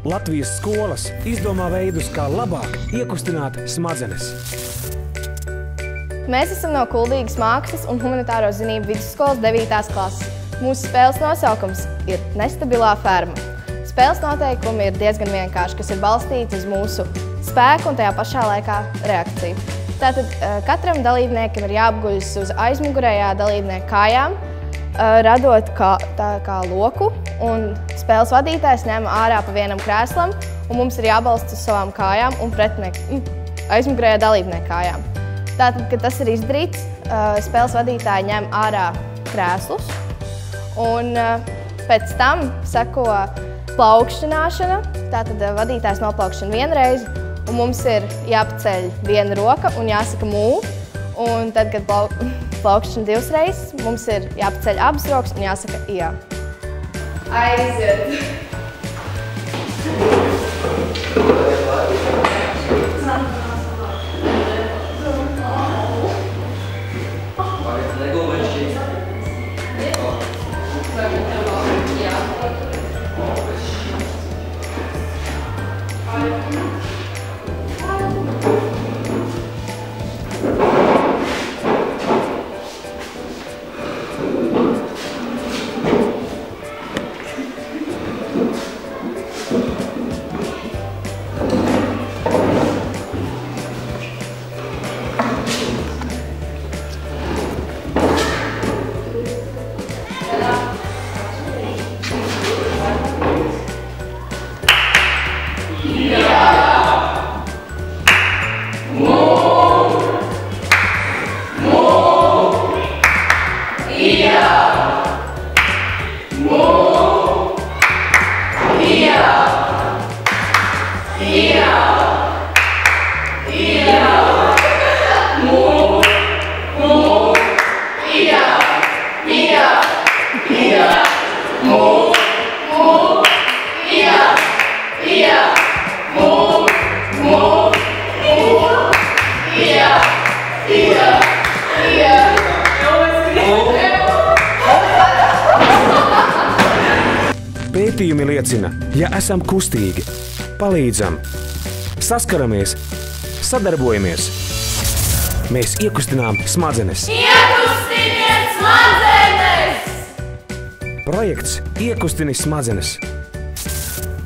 Latvijas skolas izdomā veidus, kā labāk iekustināt smadzenes. Mēs esam no Kuldīgas mākslas un humanitāro zinību vidusskolas 9. klases. Mūsu spēles nosaukums ir Nestabilā ferma. Spēles noteikumi ir diezgan vienkārši, kas ir balstīti uz mūsu spēku un tajā pašā laikā reakciju. Tātad katram dalībniekam ir jāapguļas uz aizmugurējā dalībnieka kājām, radot kā loku, un spēles vadītājs ņem ārā pa vienam krēslam, un mums ir jābalst uz savām kājām un aizmugurējā dalībnieka kājām. Tātad, kad tas ir izdarīts, spēles vadītāji ņem ārā krēslus, un pēc tam seko plaukšanāšana. Tātad vadītājs noplaukšana vienreiz, un mums ir jāpaceļ viena roka un jāsaka mū. Un tad, kad plaukšana 2 reizes, mums ir jāpaceļ abas rokas un jāsaka jā. Aiziet! Pētījumi liecina, ja esam kustīgi, palīdzam, saskaramies, sadarbojamies, mēs iekustinām smadzenes. Iekustiniet smadzenes! Projekts Iekustini smadzenes.